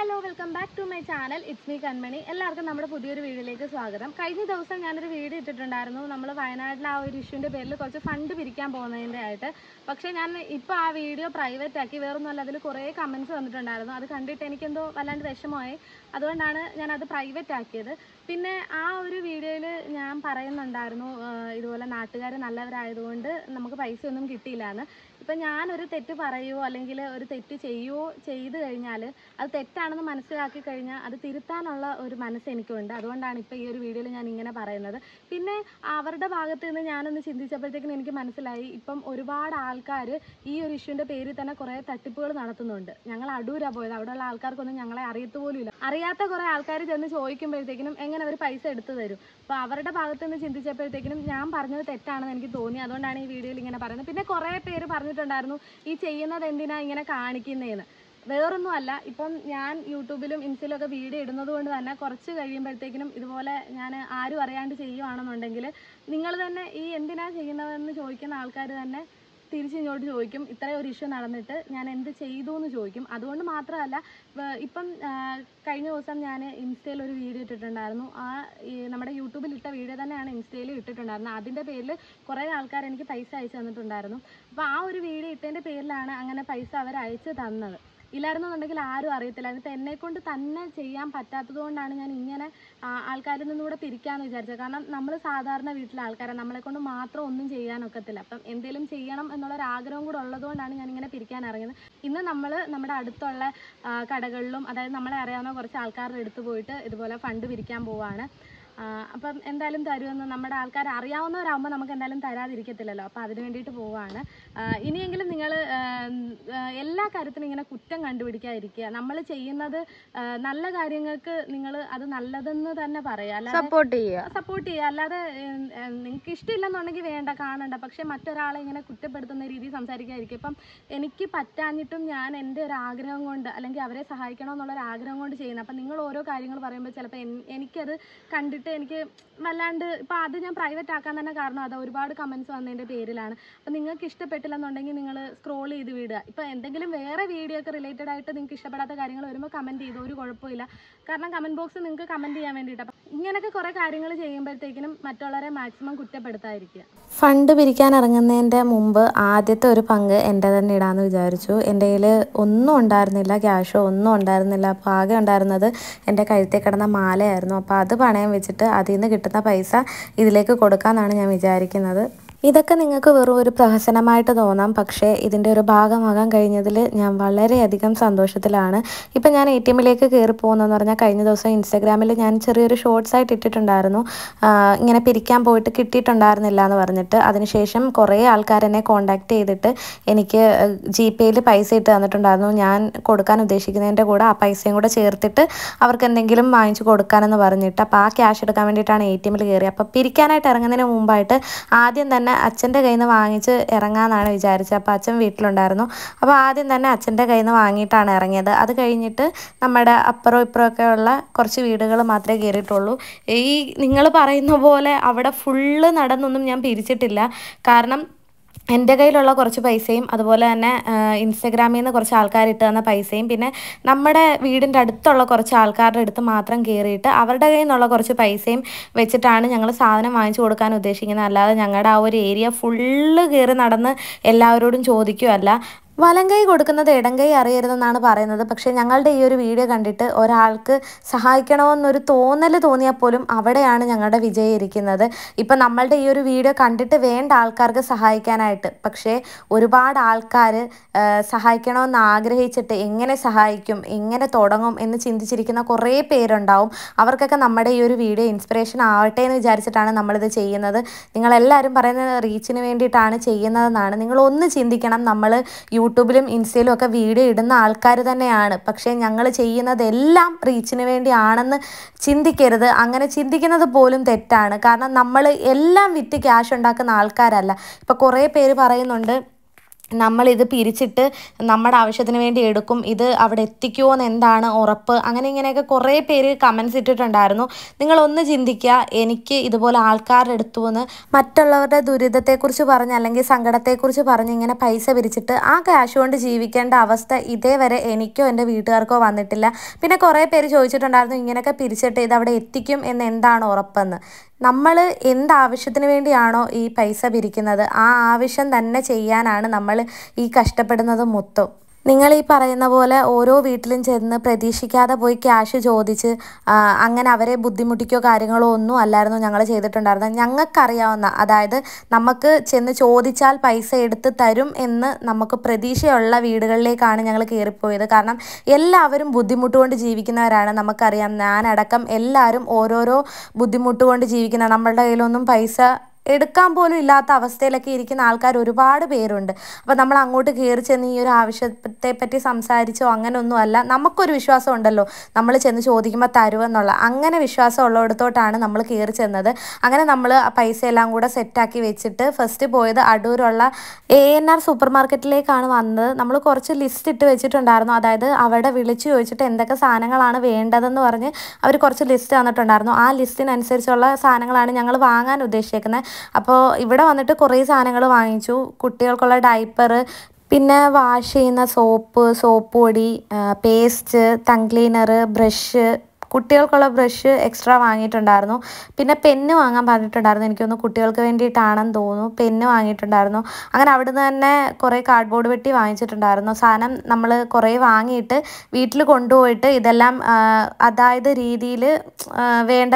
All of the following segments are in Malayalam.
Hello welcome back to my channel it's me Kanmani. എല്ലാവർക്കും നമ്മുടെ പുതിയൊരു വീഡിയോയിലേക്ക് സ്വാഗതം. കഴിഞ്ഞ ദിവസം ഞാനൊരു വീഡിയോ ഇട്ടിട്ടുണ്ടായിരുന്നു. നമ്മൾ വയനാട്ടിലെ ആ ഒരു ഇഷ്യൂൻ്റെ പേരിൽ കുറച്ച് ഫണ്ട് പിരിക്കാൻ പോകുന്നതിൻ്റെ ആയിട്ട്. പക്ഷേ ഞാൻ ഇപ്പോൾ ആ വീഡിയോ പ്രൈവറ്റ് ആക്കി. വേറൊന്നുമല്ല, അതിൽ കുറേ കമൻറ്റ്സ് വന്നിട്ടുണ്ടായിരുന്നു. അത് കണ്ടിട്ട് എനിക്കെന്തോ വല്ലാണ്ട് വിഷമമായി. അതുകൊണ്ടാണ് ഞാനത് പ്രൈവറ്റ് ആക്കിയത്. പിന്നെ ആ ഒരു വീഡിയോയിൽ ഞാൻ പറയുന്നുണ്ടായിരുന്നു, ഇതുപോലെ നാട്ടുകാർ നല്ലവരായതുകൊണ്ട് നമുക്ക് പൈസയൊന്നും കിട്ടിയില്ല എന്ന്. ഇപ്പം ഞാനൊരു തെറ്റ് പറയുമോ അല്ലെങ്കിൽ ഒരു തെറ്റ് ചെയ്യുമോ ചെയ്തു കഴിഞ്ഞാൽ അത് തെറ്റാണെന്ന് മനസ്സിലാക്കി കഴിഞ്ഞാൽ അത് തിരുത്താനുള്ള ഒരു മനസ്സ് എനിക്കുണ്ട്. അതുകൊണ്ടാണ് ഇപ്പോൾ ഈ ഒരു വീഡിയോയിൽ ഞാൻ ഇങ്ങനെ പറയുന്നത്. പിന്നെ അവരുടെ ഭാഗത്ത് നിന്ന് ഞാനൊന്ന് ചിന്തിച്ചപ്പോഴത്തേക്കും എനിക്ക് മനസ്സിലായി, ഇപ്പം ഒരുപാട് ആൾക്കാർ ഈ ഒരു ഇഷ്യൂൻ്റെ പേരിൽ തന്നെ കുറേ തട്ടിപ്പുകൾ നടത്തുന്നുണ്ട്. ഞങ്ങൾ അടൂരാണ് പോയത്. അവിടെയുള്ള ആൾക്കാർക്കൊന്നും ഞങ്ങളെ അറിയത്തുപോലുമില്ല. അറിയാത്ത കുറേ ആൾക്കാർ ചെന്ന് ചോദിക്കുമ്പോഴത്തേക്കിനും എങ്ങനെ അവർ പൈസ എടുത്തു തരും. അപ്പോൾ അവരുടെ ഭാഗത്ത് നിന്ന് ചിന്തിച്ചപ്പോഴത്തേക്കിനും ഞാൻ പറഞ്ഞത് തെറ്റാണെന്ന് എനിക്ക് തോന്നി. അതുകൊണ്ടാണ് ഈ വീഡിയോയിൽ ഇങ്ങനെ പറയുന്നത്. പിന്നെ കുറേ പേര് പറഞ്ഞിട്ടുണ്ടായിരുന്നു, ഈ ചെയ്യുന്നത് എന്തിനാ ഇങ്ങനെ കാണിക്കുന്നതെന്ന്. വേറൊന്നുമല്ല, ഇപ്പം ഞാൻ യൂട്യൂബിലും ഇൻസ്റ്റയിലും ഒക്കെ വീഡിയോ ഇടുന്നത് കൊണ്ട് തന്നെ കുറച്ച് കഴിയുമ്പോഴത്തേക്കിനും ഇതുപോലെ ഞാൻ ആരും അറിയാണ്ട് ചെയ്യുവാണെന്നുണ്ടെങ്കിൽ നിങ്ങൾ തന്നെ ഈ എന്തിനാ ചെയ്യുന്നതെന്ന് ചോദിക്കുന്ന ആൾക്കാർ തന്നെ തിരിച്ചിങ്ങോട്ട് ചോദിക്കും, ഇത്രയും ഒരു ഇഷ്യൂ നടന്നിട്ട് ഞാൻ എന്ത് ചെയ്തു എന്ന് ചോദിക്കും. അതുകൊണ്ട് മാത്രമല്ല, ഇപ്പം കഴിഞ്ഞ ദിവസം ഞാൻ ഇൻസ്റ്റയിൽ ഒരു വീഡിയോ ഇട്ടിട്ടുണ്ടായിരുന്നു. നമ്മുടെ യൂട്യൂബിൽ ഇട്ട വീഡിയോ തന്നെയാണ് ഇൻസ്റ്റയിലും ഇട്ടിട്ടുണ്ടായിരുന്നത്. അതിൻ്റെ പേരിൽ കുറേ ആൾക്കാർ എനിക്ക് പൈസ അയച്ചു തന്നിട്ടുണ്ടായിരുന്നു. അപ്പോൾ ആ ഒരു വീഡിയോ ഇട്ടതിൻ്റെ പേരിലാണ് അങ്ങനെ പൈസ അവർ അയച്ചു തന്നത്. ഇല്ലായിരുന്നുണ്ടെങ്കിൽ ആരും അറിയത്തില്ലായിരുന്നു. ഇപ്പം എന്നെക്കൊണ്ട് തന്നെ ചെയ്യാൻ പറ്റാത്തത് കൊണ്ടാണ് ഞാൻ ഇങ്ങനെ ആൾക്കാരിൽ നിന്നുകൂടെ പിരിക്കാമെന്ന് വിചാരിച്ചത്. കാരണം നമ്മൾ സാധാരണ വീട്ടിലെ ആൾക്കാരെ നമ്മളെക്കൊണ്ട് മാത്രം ഒന്നും ചെയ്യാനൊക്കത്തില്ല. അപ്പം എന്തെങ്കിലും ചെയ്യണം എന്നുള്ളൊരാഗ്രഹം കൂടെ ഉള്ളതുകൊണ്ടാണ് ഞാനിങ്ങനെ പിരിക്കാൻ ഇറങ്ങിയത്. ഇന്ന് നമ്മൾ നമ്മുടെ അടുത്തുള്ള കടകളിലും, അതായത് നമ്മളെ അറിയാവുന്ന കുറച്ച് ആൾക്കാരുടെ അടുത്ത് പോയിട്ട് ഇതുപോലെ ഫണ്ട് പിരിക്കാൻ പോവുകയാണ്. അപ്പം എന്തായാലും തരുമെന്ന് നമ്മുടെ ആൾക്കാർ അറിയാവുന്നവരാകുമ്പോൾ നമുക്ക് എന്തായാലും തരാതിരിക്കത്തില്ലല്ലോ. അപ്പോൾ അതിന് വേണ്ടിയിട്ട് പോവുകയാണ്. ഇനിയെങ്കിലും നിങ്ങൾ എല്ലാ കാര്യത്തിനും ഇങ്ങനെ കുറ്റം കണ്ടുപിടിക്കാതിരിക്കുക. നമ്മൾ ചെയ്യുന്നത് നല്ല കാര്യങ്ങൾക്ക് നിങ്ങൾ അത് നല്ലതെന്ന് തന്നെ പറയുക, അല്ലാതെ സപ്പോർട്ട് ചെയ്യുക. അല്ലാതെ നിങ്ങൾക്ക് ഇഷ്ടമില്ലെന്നുണ്ടെങ്കിൽ വേണ്ട, കാണണ്ട. പക്ഷേ മറ്റൊരാളെ ഇങ്ങനെ കുറ്റപ്പെടുത്തുന്ന രീതിയിൽ സംസാരിക്കാതിരിക്കുക. ഇപ്പം എനിക്ക് പറ്റാഞ്ഞിട്ടും ഞാൻ എൻ്റെ ഒരു ആഗ്രഹം കൊണ്ട്, അല്ലെങ്കിൽ അവരെ സഹായിക്കണമെന്നുള്ളൊരു ആഗ്രഹം കൊണ്ട് ചെയ്യുന്നത്. അപ്പം നിങ്ങൾ ഓരോ കാര്യങ്ങൾ പറയുമ്പോൾ ചിലപ്പോൾ എനിക്കത് കണ്ടിട്ട് എനിക്ക് വല്ലാണ്ട്, ഇപ്പം അത് ഞാൻ പ്രൈവറ്റ് ആക്കാൻ തന്നെ കാരണം അത് ഒരുപാട് കമൻറ്റ്സ് വന്നതിൻ്റെ പേരിലാണ്. അപ്പം നിങ്ങൾക്ക് ഇഷ്ടപ്പെട്ടില്ലെന്നുണ്ടെങ്കിൽ നിങ്ങൾ സ്ക്രോൾ ചെയ്ത് വിടുക. ഇപ്പം എന്തെങ്കിലും വേറെ വീഡിയോ ഒക്കെ റിലേറ്റഡ് ആയിട്ട് നിങ്ങൾക്ക് ഇഷ്ടപ്പെടാത്ത കാര്യങ്ങൾ വരുമ്പോൾ കമൻറ്റ് ചെയ്തു, ഒരു കുഴപ്പമില്ല. കാരണം കമൻറ്റ് ബോക്സ് നിങ്ങൾക്ക് കമൻറ്റ് ചെയ്യാൻ വേണ്ടിയിട്ട്. അപ്പം ഇങ്ങനെയൊക്കെ കുറേ കാര്യങ്ങൾ ചെയ്യുമ്പോഴത്തേക്കിനും മറ്റുള്ളവരെ മാക്സിമം കുറ്റപ്പെടുത്താതിരിക്കുക. ഫണ്ട് പിരിക്കാൻ ഇറങ്ങുന്നതിൻ്റെ മുമ്പ് ആദ്യത്തെ ഒരു പങ്ക് എൻ്റെ തന്നെ ഇടാമെന്ന് വിചാരിച്ചു. എൻ്റെ കയ്യിൽ ഒന്നും ഉണ്ടായിരുന്നില്ല, ക്യാഷോ ഒന്നും ഉണ്ടായിരുന്നില്ല. അപ്പോൾ ആകെ ഉണ്ടായിരുന്നത് എൻ്റെ കഴുത്തിൽ കിടന്ന മാലയായിരുന്നു. അപ്പോൾ അത് പണയം വെച്ചിട്ട് അതിൽ നിന്ന് കിട്ടുന്ന പൈസ ഇതിലേക്ക് കൊടുക്കാമെന്നാണ് ഞാൻ വിചാരിക്കുന്നത്. ഇതൊക്കെ നിങ്ങൾക്ക് വെറും ഒരു പ്രഹസനമായിട്ട് തോന്നാം, പക്ഷേ ഇതിൻ്റെ ഒരു ഭാഗമാകാൻ കഴിഞ്ഞതിൽ ഞാൻ വളരെയധികം സന്തോഷത്തിലാണ്. ഇപ്പം ഞാൻ ATM കയറി പോകുന്നതെന്ന് പറഞ്ഞാൽ, കഴിഞ്ഞ ദിവസം ഇൻസ്റ്റാഗ്രാമിൽ ഞാൻ ചെറിയൊരു ഷോർട്സ് ആയിട്ട് ഇട്ടിട്ടുണ്ടായിരുന്നു, ഇങ്ങനെ പിരിക്കാൻ പോയിട്ട് കിട്ടിയിട്ടുണ്ടായിരുന്നില്ല എന്ന് പറഞ്ഞിട്ട്. അതിനുശേഷം കുറേ ആൾക്കാർ എന്നെ കോൺടാക്ട് ചെയ്തിട്ട് എനിക്ക് GPayയിൽ പൈസ ഇട്ട് തന്നിട്ടുണ്ടായിരുന്നു. ഞാൻ കൊടുക്കാൻ ഉദ്ദേശിക്കുന്നതിൻ്റെ കൂടെ ആ പൈസയും കൂടെ ചേർത്തിട്ട് അവർക്ക് എന്തെങ്കിലും വാങ്ങിച്ചു കൊടുക്കാനെന്ന് പറഞ്ഞിട്ട്. അപ്പോൾ ആ ക്യാഷ് എടുക്കാൻ വേണ്ടിയിട്ടാണ് ATM കയറി. അപ്പോൾ പിരിക്കാനായിട്ട് ഇറങ്ങുന്നതിന് മുമ്പായിട്ട് ആദ്യം തന്നെ അച്ഛൻ്റെ കയ്യിൽ നിന്ന് വാങ്ങിച്ച് ഇറങ്ങാമെന്നാണ് വിചാരിച്ചത്. അപ്പോൾ അച്ഛൻ വീട്ടിലുണ്ടായിരുന്നു. അപ്പോൾ ആദ്യം തന്നെ അച്ഛൻ്റെ കയ്യിൽ നിന്ന് വാങ്ങിയിട്ടാണ് ഇറങ്ങിയത്. അത് കഴിഞ്ഞിട്ട് നമ്മുടെ അപ്പുറം ഇപ്പുറമൊക്കെ ഉള്ള കുറച്ച് വീടുകൾ മാത്രമേ കയറിയിട്ടുള്ളൂ. ഈ നിങ്ങൾ പറയുന്ന പോലെ അവിടെ ഫുള്ള് നടന്നൊന്നും ഞാൻ പിരിച്ചിട്ടില്ല. കാരണം എൻ്റെ കയ്യിലുള്ള കുറച്ച് പൈസയും, അതുപോലെ തന്നെ ഇൻസ്റ്റഗ്രാമിൽ നിന്ന് കുറച്ച് ആൾക്കാർ ഇട്ട് തന്ന പൈസയും, പിന്നെ നമ്മുടെ വീടിൻ്റെ അടുത്തുള്ള കുറച്ച് ആൾക്കാരുടെ അടുത്ത് മാത്രം കയറിയിട്ട് അവരുടെ കയ്യിൽ നിന്നുള്ള കുറച്ച് പൈസയും വെച്ചിട്ടാണ് ഞങ്ങൾ സാധനം വാങ്ങിച്ചു കൊടുക്കാൻ ഉദ്ദേശിക്കുന്നത്. അല്ലാതെ ഞങ്ങളുടെ ആ ഒരു ഏരിയ ഫുള്ള് കയറി നടന്ന് എല്ലാവരോടും ചോദിക്കുകയല്ല. വലം കൈ കൊടുക്കുന്നത് ഇടം കൈ അറിയരുതെന്നാണ് പറയുന്നത്. പക്ഷേ ഞങ്ങളുടെ ഈ ഒരു വീഡിയോ കണ്ടിട്ട് ഒരാൾക്ക് സഹായിക്കണമെന്നൊരു തോന്നൽ തോന്നിയാൽ പോലും അവിടെയാണ് ഞങ്ങളുടെ വിജയം ഇരിക്കുന്നത്. ഇപ്പം നമ്മളുടെ ഈ ഒരു വീഡിയോ കണ്ടിട്ട് വേണ്ട ആൾക്കാർക്ക് സഹായിക്കാനായിട്ട്, പക്ഷേ ഒരുപാട് ആൾക്കാർ സഹായിക്കണമെന്ന് ആഗ്രഹിച്ചിട്ട് എങ്ങനെ സഹായിക്കും, എങ്ങനെ തുടങ്ങും എന്ന് ചിന്തിച്ചിരിക്കുന്ന കുറേ പേരുണ്ടാവും. അവർക്കൊക്കെ നമ്മുടെ ഈ ഒരു വീഡിയോ ഇൻസ്പിറേഷൻ ആവട്ടെ എന്ന് വിചാരിച്ചിട്ടാണ് നമ്മളിത് ചെയ്യുന്നത്. നിങ്ങളെല്ലാവരും പറയുന്നത് റീച്ചിന് വേണ്ടിയിട്ടാണ് ചെയ്യുന്നതെന്നാണ്. നിങ്ങളൊന്ന് ചിന്തിക്കണം, നമ്മൾ യൂട്യൂബിലും ഇൻസ്റ്റയിലും ഒക്കെ വീഡിയോ ഇടുന്ന ആൾക്കാർ തന്നെയാണ്, പക്ഷേ ഞങ്ങൾ ചെയ്യുന്നതെല്ലാം റീച്ചിന് വേണ്ടിയാണെന്ന് ചിന്തിക്കരുത്. അങ്ങനെ ചിന്തിക്കുന്നത് പോലും തെറ്റാണ്. കാരണം നമ്മൾ എല്ലാം വിറ്റ് ക്യാഷ് ഉണ്ടാക്കുന്ന ആൾക്കാരല്ല. ഇപ്പോൾ കുറേ പേര് പറയുന്നുണ്ട്, നമ്മളിത് പിരിച്ചിട്ട് നമ്മുടെ ആവശ്യത്തിന് വേണ്ടി എടുക്കും, ഇത് അവിടെ എത്തിക്കുമോ എന്ന് എന്താണ് ഉറപ്പ്, അങ്ങനെ ഇങ്ങനെയൊക്കെ കുറേ പേര് കമൻസ് ഇട്ടിട്ടുണ്ടായിരുന്നു. നിങ്ങളൊന്ന് ചിന്തിക്കുക, എനിക്ക് ഇതുപോലെ ആൾക്കാരുടെ അടുത്തു നിന്ന് മറ്റുള്ളവരുടെ ദുരിതത്തെക്കുറിച്ച് പറഞ്ഞ് അല്ലെങ്കിൽ സങ്കടത്തെക്കുറിച്ച് പറഞ്ഞ് ഇങ്ങനെ പൈസ പിരിച്ചിട്ട് ആ ക്യാഷ് കൊണ്ട് ജീവിക്കേണ്ട അവസ്ഥ ഇതേവരെ എനിക്കോ എൻ്റെ വീട്ടുകാർക്കോ വന്നിട്ടില്ല. പിന്നെ കുറേ പേര് ചോദിച്ചിട്ടുണ്ടായിരുന്നു ഇങ്ങനെയൊക്കെ പിരിച്ചിട്ട് ഇത് അവിടെ എത്തിക്കും എന്ന് എന്താണ് ഉറപ്പെന്ന്. നമ്മൾ എന്താവശ്യത്തിന് വേണ്ടിയാണോ ഈ പൈസ പിരിക്കുന്നത് ആ ആവശ്യം തന്നെ ചെയ്യാനാണ് നമ്മൾ ഈ കഷ്ടപ്പെടുന്നത് മൊത്തം. നിങ്ങൾ ഈ പറയുന്ന പോലെ ഓരോ വീട്ടിലും ചെന്ന് പ്രതീക്ഷിക്കാതെ പോയി ക്യാഷ് ചോദിച്ച് അങ്ങനെ അവരെ ബുദ്ധിമുട്ടിക്കോ കാര്യങ്ങളോ ഒന്നും അല്ലായിരുന്നു ഞങ്ങൾ ചെയ്തിട്ടുണ്ടായിരുന്നത്. ഞങ്ങൾക്കറിയാവുന്ന, അതായത് നമുക്ക് ചെന്ന് ചോദിച്ചാൽ പൈസ എടുത്ത് തരും എന്ന് നമുക്ക് പ്രതീക്ഷയുള്ള വീടുകളിലേക്കാണ് ഞങ്ങൾ കയറിപ്പോയത്. കാരണം എല്ലാവരും ബുദ്ധിമുട്ട് കൊണ്ട് ജീവിക്കുന്നവരാണ്. നമുക്കറിയാം, ഞാനടക്കം എല്ലാവരും ഓരോരോ ബുദ്ധിമുട്ട് കൊണ്ട് ജീവിക്കുന്ന, നമ്മളുടെ കയ്യിലൊന്നും പൈസ എടുക്കാൻ പോലും ഇല്ലാത്ത അവസ്ഥയിലൊക്കെ ഇരിക്കുന്ന ആൾക്കാർ ഒരുപാട് പേരുണ്ട്. അപ്പോൾ നമ്മൾ അങ്ങോട്ട് കയറി ചെന്ന് ഈ ഒരു ആവശ്യത്തെ പറ്റി സംസാരിച്ചോ അങ്ങനെയൊന്നുമല്ല. നമുക്കൊരു വിശ്വാസം ഉണ്ടല്ലോ, നമ്മൾ ചെന്ന് ചോദിക്കുമ്പോൾ തരുമെന്നുള്ള, അങ്ങനെ വിശ്വാസം ഉള്ളിടത്തോട്ടാണ് നമ്മൾ കയറി ചെന്നത്. അങ്ങനെ നമ്മൾ ആ പൈസ എല്ലാം കൂടെ സെറ്റാക്കി വെച്ചിട്ട് ഫസ്റ്റ് പോയത് അടൂരുള്ള ANR സൂപ്പർ മാർക്കറ്റിലേക്കാണ് വന്നത്. നമ്മൾ കുറച്ച് ലിസ്റ്റ് ഇട്ട് വെച്ചിട്ടുണ്ടായിരുന്നു. അതായത് അവിടെ വിളിച്ച് ചോദിച്ചിട്ട് എന്തൊക്കെ സാധനങ്ങളാണ് വേണ്ടതെന്ന് പറഞ്ഞ് അവർ കുറച്ച് ലിസ്റ്റ് തന്നിട്ടുണ്ടായിരുന്നു. ആ ലിസ്റ്റിനനുസരിച്ചുള്ള സാധനങ്ങളാണ് ഞങ്ങൾ വാങ്ങാൻ ഉദ്ദേശിക്കുന്നത്. അപ്പോൾ ഇവിടെ വന്നിട്ട് കുറേ സാധനങ്ങൾ വാങ്ങിച്ചു. കുട്ടികൾക്കുള്ള ഡയപ്പർ, പിന്നെ വാഷ് ചെയ്യുന്ന സോപ്പ് പൊടി, പേസ്റ്റ്, ടങ് ക്ലീനർ, ബ്രഷ്, കുട്ടികൾക്കുള്ള ബ്രഷ് എക്സ്ട്രാ വാങ്ങിയിട്ടുണ്ടായിരുന്നു. പിന്നെ പെന്ന് വാങ്ങാൻ പറഞ്ഞിട്ടുണ്ടായിരുന്നു. എനിക്കൊന്ന് കുട്ടികൾക്ക് വേണ്ടിയിട്ടാണെന്ന് തോന്നുന്നു. പെന്ന് വാങ്ങിയിട്ടുണ്ടായിരുന്നു. അങ്ങനെ അവിടുന്ന് തന്നെ കുറേ കാർഡ്ബോർഡ് പെട്ടി വാങ്ങിച്ചിട്ടുണ്ടായിരുന്നു. സാധനം നമ്മൾ കുറേ വാങ്ങിയിട്ട് വീട്ടിൽ കൊണ്ടുപോയിട്ട് ഇതെല്ലാം അതായത് രീതിയിൽ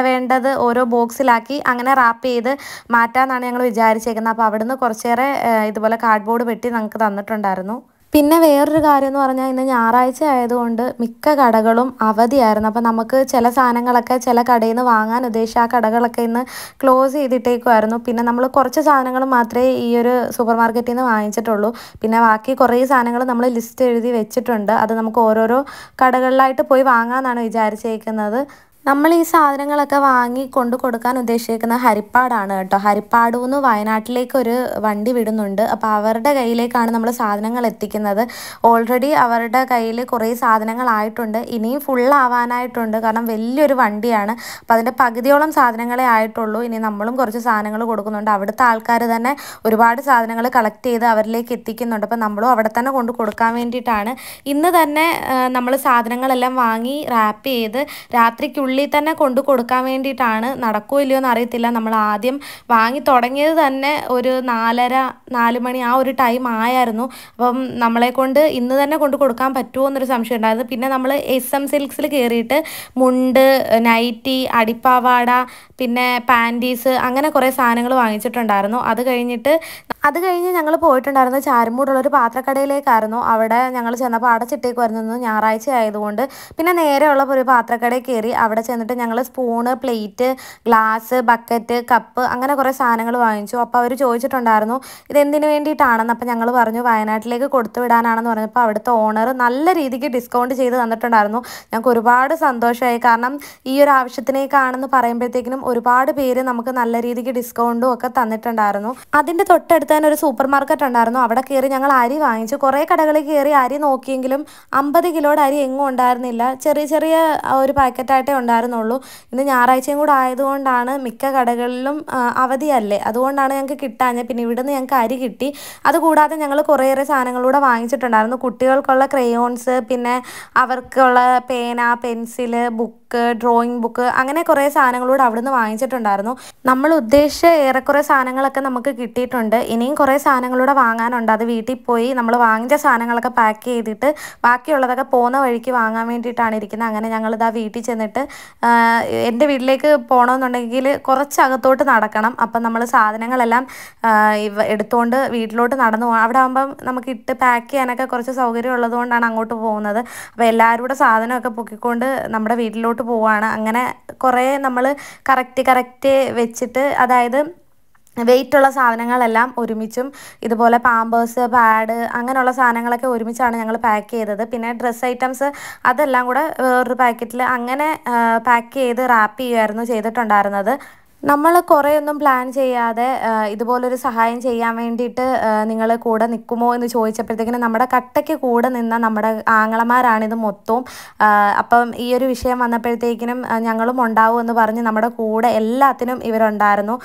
വേണ്ടത് ഓരോ ബോക്സിലാക്കി അങ്ങനെ റാപ്പ് ചെയ്ത് മാറ്റാമെന്നാണ് ഞങ്ങൾ വിചാരിച്ചേക്കുന്നത്. അപ്പോൾ അവിടുന്ന് കുറച്ചേറെ ഇതുപോലെ കാർഡ്ബോർഡ് പെട്ടി നമുക്ക് തന്നിട്ടുണ്ടായിരുന്നു. പിന്നെ വേറൊരു കാര്യം എന്ന് പറഞ്ഞാൽ ഇന്ന് ഞായറാഴ്ച ആയതുകൊണ്ട് മിക്ക കടകളും അവധിയായിരുന്നു. അപ്പോൾ നമുക്ക് ചില സാധനങ്ങളൊക്കെ ചില കടയിൽ നിന്ന് വാങ്ങാൻ ഉദ്ദേശിച്ച ആ കടകളൊക്കെ ഇന്ന് ക്ലോസ് ചെയ്തിട്ടേക്കുമായിരുന്നു. പിന്നെ നമ്മൾ കുറച്ച് സാധനങ്ങൾ മാത്രമേ ഈ ഒരു സൂപ്പർ മാർക്കറ്റിൽ നിന്ന് വാങ്ങിച്ചിട്ടുള്ളൂ. പിന്നെ ബാക്കി കുറേ സാധനങ്ങൾ നമ്മൾ ലിസ്റ്റ് എഴുതി വെച്ചിട്ടുണ്ട്. അത് നമുക്ക് ഓരോരോ കടകളിലായിട്ട് പോയി വാങ്ങാമെന്നാണ് വിചാരിച്ചേക്കുന്നത്. നമ്മൾ ഈ സാധനങ്ങളൊക്കെ വാങ്ങി കൊണ്ടു കൊടുക്കാൻ ഉദ്ദേശിക്കുന്ന ഹരിപ്പാടാണ് കേട്ടോ. ഹരിപ്പാടിൽ നിന്ന് വയനാട്ടിലേക്കൊരു വണ്ടി വിടുന്നുണ്ട്. അപ്പോൾ അവരുടെ കയ്യിലേക്കാണ് നമ്മൾ സാധനങ്ങൾ എത്തിക്കുന്നത്. ഓൾറെഡി അവരുടെ കയ്യിൽ കുറേ സാധനങ്ങളായിട്ടുണ്ട്, ഇനിയും ഫുള്ളാവാനായിട്ടുണ്ട്. കാരണം വലിയൊരു വണ്ടിയാണ്. അപ്പോൾ അതിൻ്റെ പകുതിയോളം സാധനങ്ങളെ ആയിട്ടുള്ളൂ. ഇനി നമ്മളും കുറച്ച് സാധനങ്ങൾ കൊടുക്കുന്നുണ്ട്. അവിടുത്തെ ആൾക്കാർ തന്നെ ഒരുപാട് സാധനങ്ങൾ കളക്ട് ചെയ്ത് അവരിലേക്ക് എത്തിക്കുന്നുണ്ട്. അപ്പോൾ നമ്മളും അവിടെ തന്നെ കൊണ്ട് കൊടുക്കാൻ വേണ്ടിയിട്ടാണ്. ഇന്ന് തന്നെ നമ്മൾ സാധനങ്ങളെല്ലാം വാങ്ങി റാപ്പ് ചെയ്ത് രാത്രിക്കുള്ളിൽ തന്നെ കൊണ്ട് കൊടുക്കാൻ വേണ്ടിയിട്ടാണ്. നടക്കുമോ ഇല്ലയോ എന്ന് അറിയത്തില്ല. നമ്മൾ ആദ്യം വാങ്ങി തുടങ്ങിയത് തന്നെ ഒരു 4:30-4 മണി ആ ഒരു ടൈം ആയിരുന്നു. അപ്പം നമ്മളെ കൊണ്ട് ഇന്ന് തന്നെ കൊണ്ട് കൊടുക്കാൻ പറ്റുമോ എന്നൊരു സംശയം ഉണ്ടായിരുന്നു. പിന്നെ നമ്മൾ SM സിൽക്സിൽ കയറിയിട്ട് മുണ്ട്, നൈറ്റി, അടിപ്പാവാട, പിന്നെ പാൻറ്റീസ്, അങ്ങനെ കുറേ സാധനങ്ങൾ വാങ്ങിച്ചിട്ടുണ്ടായിരുന്നു. അത് കഴിഞ്ഞ് ഞങ്ങൾ പോയിട്ടുണ്ടായിരുന്നത് ചാരുമൂടുള്ളൊരു പാത്രക്കടയിലേക്കായിരുന്നു. അവിടെ ഞങ്ങൾ ചെന്നപ്പോൾ അടച്ചിട്ടേക്കുമായിരുന്നു, ഞായറാഴ്ച ആയതുകൊണ്ട്. പിന്നെ നേരെയുള്ള ഒരു പാത്രക്കടയിൽ കയറി. അവിടെ ചെന്നിട്ട് ഞങ്ങൾ spoon, plate, glass, bucket, cup, അങ്ങനെ കുറേ സാധനങ്ങൾ വാങ്ങിച്ചു. അപ്പോൾ അവർ ചോദിച്ചിട്ടുണ്ടായിരുന്നു ഇതെന്തിനു വേണ്ടിയിട്ടാണെന്ന്. അപ്പോൾ ഞങ്ങൾ പറഞ്ഞു വയനാട്ടിലേക്ക് കൊടുത്തു വിടാനാണെന്ന് പറഞ്ഞപ്പോൾ അവിടുത്തെ ഓണർ നല്ല രീതിക്ക് ഡിസ്കൗണ്ട് ചെയ്ത് തന്നിട്ടുണ്ടായിരുന്നു. ഞങ്ങൾക്ക് ഒരുപാട് സന്തോഷമായി. കാരണം ഈ ഒരു ആവശ്യത്തിനേക്കാണെന്ന് പറയുമ്പോഴത്തേക്കിനും ഒരുപാട് പേര് നമുക്ക് നല്ല രീതിക്ക് ഡിസ്കൗണ്ടും ഒക്കെ തന്നിട്ടുണ്ടായിരുന്നു. അതിൻ്റെ തൊട്ടടുത്ത് തന്നെ ഒരു സൂപ്പർ മാർക്കറ്റ് ഉണ്ടായിരുന്നു. അവിടെ കയറി ഞങ്ങൾ അരി വാങ്ങിച്ചു. കുറേ കടകളിൽ കയറി അരി നോക്കിയെങ്കിലും 50 കിലോയുടെ അരി എങ്ങും ഉണ്ടായിരുന്നില്ല. ചെറിയ ഒരു പാക്കറ്റായിട്ടേ ഉണ്ടായിരുന്നുള്ളൂ. ഇന്ന് ഞായറാഴ്ചയും കൂടെ ആയതുകൊണ്ടാണ് മിക്ക കടകളിലും അവധിയല്ലേ, അതുകൊണ്ടാണ് ഞങ്ങൾക്ക് കിട്ടാഞ്ഞത്. പിന്നെ ഇവിടുന്ന് ഞങ്ങൾക്ക് അരി കിട്ടി. അതുകൂടാതെ ഞങ്ങൾ കുറേയേറെ സാധനങ്ങളൂടെ വാങ്ങിച്ചിട്ടുണ്ടായിരുന്നു. കുട്ടികൾക്കുള്ള ക്രയോൺസ്, പിന്നെ അവർക്കുള്ള പേന, പെൻസില്, ബുക്ക്, ഡ്രോയിങ് ബുക്ക്, അങ്ങനെ കുറേ സാധനങ്ങളൂടെ അവിടുന്ന് വാങ്ങിച്ചിട്ടുണ്ടായിരുന്നു. നമ്മൾ ഉദ്ദേശിച്ച ഏറെക്കുറെ സാധനങ്ങളൊക്കെ നമുക്ക് കിട്ടിയിട്ടുണ്ട്. ഇനിയും കുറേ സാധനങ്ങളൂടെ വാങ്ങാനുണ്ട്. അത് വീട്ടിൽ പോയി നമ്മൾ വാങ്ങിച്ച സാധനങ്ങളൊക്കെ പാക്ക് ചെയ്തിട്ട് ബാക്കിയുള്ളതൊക്കെ പോകുന്ന വഴിക്ക് വാങ്ങാൻ വേണ്ടിയിട്ടാണ് ഇരിക്കുന്നത്. അങ്ങനെ ഞങ്ങളിതാ വീട്ടിൽ ചെന്നിട്ട് എൻ്റെ വീട്ടിലേക്ക് പോകണമെന്നുണ്ടെങ്കിൽ കുറച്ച് അകത്തോട്ട് നടക്കണം. അപ്പം നമ്മൾ സാധനങ്ങളെല്ലാം എടുത്തുകൊണ്ട് വീട്ടിലോട്ട് നടന്നു പോകാം. അവിടെ ആകുമ്പം നമുക്ക് ഇട്ട് പാക്ക് ചെയ്യാനൊക്കെ കുറച്ച് സൗകര്യം ഉള്ളതുകൊണ്ടാണ് അങ്ങോട്ട് പോകുന്നത്. അപ്പോൾ എല്ലാവരും കൂടെ സാധനമൊക്കെ പൊക്കിക്കൊണ്ട് നമ്മുടെ വീട്ടിലോട്ട് പോവുകയാണ്. അങ്ങനെ കുറേ നമ്മൾ കറക്റ്റ് വെച്ചിട്ട്, അതായത് വെയിറ്റുള്ള സാധനങ്ങളെല്ലാം ഒരുമിച്ചും, ഇതുപോലെ പാമ്പേഴ്സ്, പാഡ്, അങ്ങനെയുള്ള സാധനങ്ങളൊക്കെ ഒരുമിച്ചാണ് ഞങ്ങൾ പാക്ക് ചെയ്തത്. പിന്നെ ഡ്രസ്സ് ഐറ്റംസ് അതെല്ലാം കൂടെ വേറൊരു പാക്കറ്റിൽ അങ്ങനെ പാക്ക് ചെയ്ത് റാപ്പ് ചെയ്യുമായിരുന്നു ചെയ്തിട്ടുണ്ടായിരുന്നത്. നമ്മൾ കുറേയൊന്നും പ്ലാൻ ചെയ്യാതെ ഇതുപോലൊരു സഹായം ചെയ്യാൻ വേണ്ടിയിട്ട് നിങ്ങൾ കൂടെ നിൽക്കുമോ എന്ന് ചോദിച്ചപ്പോഴത്തേക്കിനും നമ്മുടെ കട്ടയ്ക്ക് കൂടെ നിന്ന നമ്മുടെ ആങ്ങളമാരാണിത് മൊത്തവും. അപ്പം ഈ ഒരു വിഷയം വന്നപ്പോഴത്തേക്കിനും ഞങ്ങളും ഉണ്ടാവും എന്ന് പറഞ്ഞ് നമ്മുടെ കൂടെ എല്ലാത്തിനും ഇവരുണ്ടായിരുന്നു.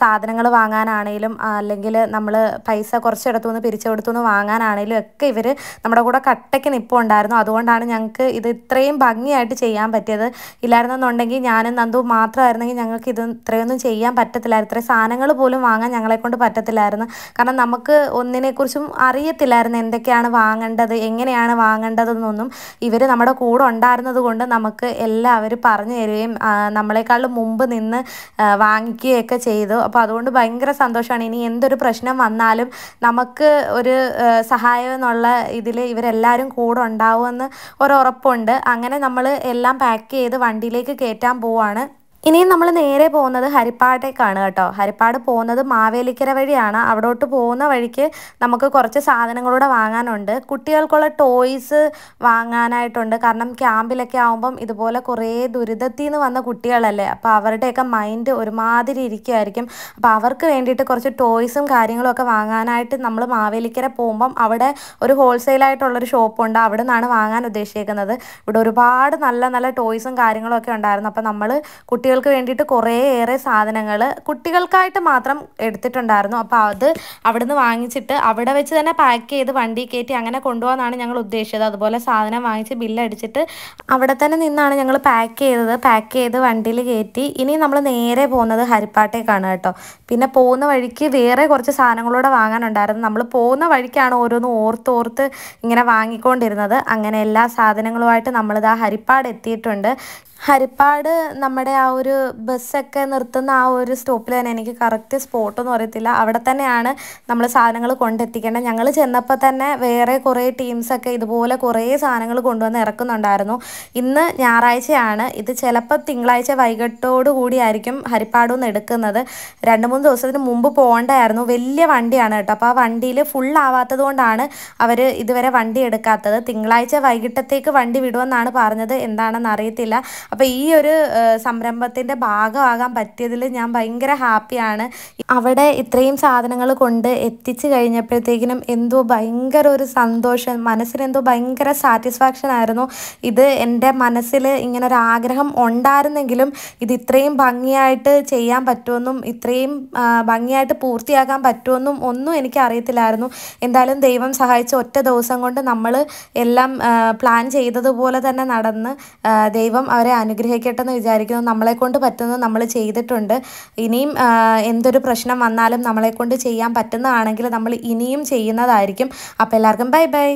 സാധനങ്ങൾ വാങ്ങാനാണെങ്കിലും അല്ലെങ്കിൽ നമ്മൾ പൈസ കുറച്ചിടത്തു നിന്ന് പിരിച്ചു കൊടുത്തു നിന്ന് വാങ്ങാനാണെങ്കിലും ഒക്കെ ഇവർ നമ്മുടെ കൂടെ കട്ടയ്ക്ക് നിൽപ്പുണ്ടായിരുന്നു. അതുകൊണ്ടാണ് ഞങ്ങൾക്ക് ഇത് ഇത്രയും ഭംഗിയായിട്ട് ചെയ്യാൻ പറ്റിയത്. ഇല്ലായിരുന്നെന്നുണ്ടെങ്കിൽ ഞാനും നന്ദു മാത്രമായിരുന്നെങ്കിൽ ഞങ്ങൾക്ക് ഇത് ഇത്രയൊന്നും ചെയ്യാൻ പറ്റത്തില്ലായിരുന്നു. ഇത്രയും സാധനങ്ങൾ പോലും വാങ്ങാൻ ഞങ്ങളെക്കൊണ്ട് പറ്റത്തില്ലായിരുന്നു. കാരണം നമുക്ക് ഒന്നിനെക്കുറിച്ചും അറിയത്തില്ലായിരുന്നു എന്തൊക്കെയാണ് വാങ്ങേണ്ടത്, എങ്ങനെയാണ് വാങ്ങേണ്ടതെന്നൊന്നും. ഇവർ നമ്മുടെ കൂടെ ഉണ്ടായിരുന്നത് കൊണ്ട് നമുക്ക് എല്ലാവരും പറഞ്ഞു തരികയും നമ്മളെക്കാളും മുമ്പ് നിന്ന് വാങ്ങിക്കുകയൊക്കെ ചെയ്തു. അപ്പോൾ അതുകൊണ്ട് ഭയങ്കര സന്തോഷമാണ്. ഇനി എന്തൊരു പ്രശ്നം വന്നാലും നമുക്ക് ഒരു സഹായം എന്നുള്ള ഇതിൽ ഇവരെല്ലാവരും കൂടെ ഉണ്ടാവുമെന്ന് ഒരുറപ്പുണ്ട്. അങ്ങനെ നമ്മൾ എല്ലാം പാക്ക് ചെയ്ത് വണ്ടിയിലേക്ക് കയറ്റാൻ പോവാണ്. ഇനിയും നമ്മൾ നേരെ പോകുന്നത് ഹരിപ്പാടേക്കാണ് കേട്ടോ. ഹരിപ്പാട് പോകുന്നത് മാവേലിക്കര വഴിയാണ്. അവിടോട്ട് പോകുന്ന വഴിക്ക് നമുക്ക് കുറച്ച് സാധനങ്ങളൂടെ വാങ്ങാനുണ്ട്. കുട്ടികൾക്കുള്ള ടോയ്സ് വാങ്ങാനായിട്ടുണ്ട്. കാരണം ക്യാമ്പിലൊക്കെ ആകുമ്പം ഇതുപോലെ കുറേ ദുരിതത്തിൽ നിന്ന് വന്ന കുട്ടികളല്ലേ, അപ്പോൾ അവരുടെയൊക്കെ മൈൻഡ് ഒരുമാതിരി ഇരിക്കുമായിരിക്കും. അപ്പോൾ അവർക്ക് വേണ്ടിയിട്ട് കുറച്ച് ടോയ്സും കാര്യങ്ങളും ഒക്കെ വാങ്ങാനായിട്ട് നമ്മൾ മാവേലിക്കര പോകുമ്പം അവിടെ ഒരു ഹോൾസെയിലായിട്ടുള്ളൊരു ഷോപ്പുണ്ട്. അവിടെ നിന്നാണ് വാങ്ങാൻ ഉദ്ദേശിക്കുന്നത്. ഇവിടെ ഒരുപാട് നല്ല നല്ല ടോയ്സും കാര്യങ്ങളും ഒക്കെ ഉണ്ടായിരുന്നു. അപ്പോൾ നമ്മൾ കുട്ടികൾക്ക് വേണ്ടിയിട്ട് കുറേയേറെ സാധനങ്ങൾ കുട്ടികൾക്കായിട്ട് മാത്രം എടുത്തിട്ടുണ്ടായിരുന്നു. അപ്പോൾ അത് അവിടുന്ന് വാങ്ങിച്ചിട്ട് അവിടെ വെച്ച് തന്നെ പാക്ക് ചെയ്ത് വണ്ടി കയറ്റി അങ്ങനെ കൊണ്ടുപോകാനാണ് ഞങ്ങൾ ഉദ്ദേശിച്ചത്. അതുപോലെ സാധനം വാങ്ങിച്ച് ബില്ലടിച്ചിട്ട് അവിടെ തന്നെ നിന്നാണ് ഞങ്ങൾ പാക്ക് ചെയ്തത്. പാക്ക് ചെയ്ത് വണ്ടിയിൽ കയറ്റി. ഇനി നമ്മൾ നേരെ പോകുന്നത് ഹരിപ്പാട്ടേക്കാണ് കേട്ടോ. പിന്നെ പോകുന്ന വഴിക്ക് വേറെ കുറച്ച് സാധനങ്ങളൂടെ വാങ്ങാനുണ്ടായിരുന്നു. നമ്മൾ പോകുന്ന വഴിക്കാണ് ഓരോന്ന് ഓർത്തോർത്ത് ഇങ്ങനെ വാങ്ങിക്കൊണ്ടിരുന്നത്. അങ്ങനെ എല്ലാ സാധനങ്ങളുമായിട്ട് നമ്മളിതാ ഹരിപ്പാട് എത്തിയിട്ടുണ്ട്. ഹരിപ്പാട് നമ്മുടെ ആ ഒരു ബസ്സൊക്കെ നിർത്തുന്ന ആ ഒരു സ്റ്റോപ്പിൽ തന്നെ, എനിക്ക് കറക്റ്റ് സ്പോട്ടൊന്നും അറിയത്തില്ല, അവിടെ തന്നെയാണ് നമ്മൾ സാധനങ്ങൾ കൊണ്ടെത്തിക്കേണ്ടത്. ഞങ്ങൾ ചെന്നപ്പോൾ തന്നെ വേറെ കുറേ ടീംസൊക്കെ ഇതുപോലെ കുറേ സാധനങ്ങൾ കൊണ്ടുവന്ന് ഇറക്കുന്നുണ്ടായിരുന്നു. ഇന്ന് ഞായറാഴ്ചയാണ്. ഇത് ചിലപ്പോൾ തിങ്കളാഴ്ച വൈകിട്ടോടു കൂടിയായിരിക്കും ഹരിപ്പാടിൽ നിന്ന് എടുക്കുന്നത്. 2-3 ദിവസത്തിന് മുമ്പ് പോകേണ്ടതായിരുന്നു. വലിയ വണ്ടിയാണ് കേട്ടോ. അപ്പോൾ ആ വണ്ടിയിൽ ഫുള്ളാവാത്തത് കൊണ്ടാണ് അവർ ഇതുവരെ വണ്ടി എടുക്കാത്തത്. തിങ്കളാഴ്ച വൈകിട്ടത്തേക്ക് വണ്ടി വിടുമെന്നാണ് പറഞ്ഞത്. എന്താണെന്ന് അറിയത്തില്ല. അപ്പോൾ ഈ ഒരു സംരംഭത്തിൻ്റെ ഭാഗമാകാൻ പറ്റിയതിൽ ഞാൻ ഭയങ്കര ഹാപ്പിയാണ്. അവിടെ ഇത്രയും സാധനങ്ങൾ കൊണ്ട് എത്തിച്ച് കഴിഞ്ഞപ്പോഴത്തേക്കിനും എന്തോ ഭയങ്കര ഒരു സന്തോഷം, മനസ്സിനെന്തോ ഭയങ്കര സാറ്റിസ്ഫാക്ഷൻ ആയിരുന്നു. ഇത് എൻ്റെ മനസ്സിൽ ഇങ്ങനൊരു ആഗ്രഹം ഉണ്ടായിരുന്നെങ്കിലും ഇത് ഇത്രയും ഭംഗിയായിട്ട് ചെയ്യാൻ പറ്റുമെന്നും ഇത്രയും ഭംഗിയായിട്ട് പൂർത്തിയാക്കാൻ പറ്റുമെന്നും ഒന്നും എനിക്ക് അറിയത്തില്ലായിരുന്നു. എന്തായാലും ദൈവം സഹായിച്ച് ഒറ്റ ദിവസം കൊണ്ട് നമ്മൾ എല്ലാം പ്ലാൻ ചെയ്തതുപോലെ തന്നെ നടന്ന് ദൈവം അവരെ അനുഗ്രഹിക്കട്ടെ എന്ന് വിചാരിക്കുന്നു. നമ്മളെക്കൊണ്ട് പറ്റുന്നത് നമ്മൾ ചെയ്തിട്ടുണ്ട്. ഇനിയും എന്തൊരു പ്രശ്നം വന്നാലും നമ്മളെക്കൊണ്ട് ചെയ്യാൻ പറ്റുന്നതാണെങ്കിൽ നമ്മൾ ഇനിയും ചെയ്യുന്നതായിരിക്കും. അപ്പോൾ എല്ലാവർക്കും ബൈ ബൈ.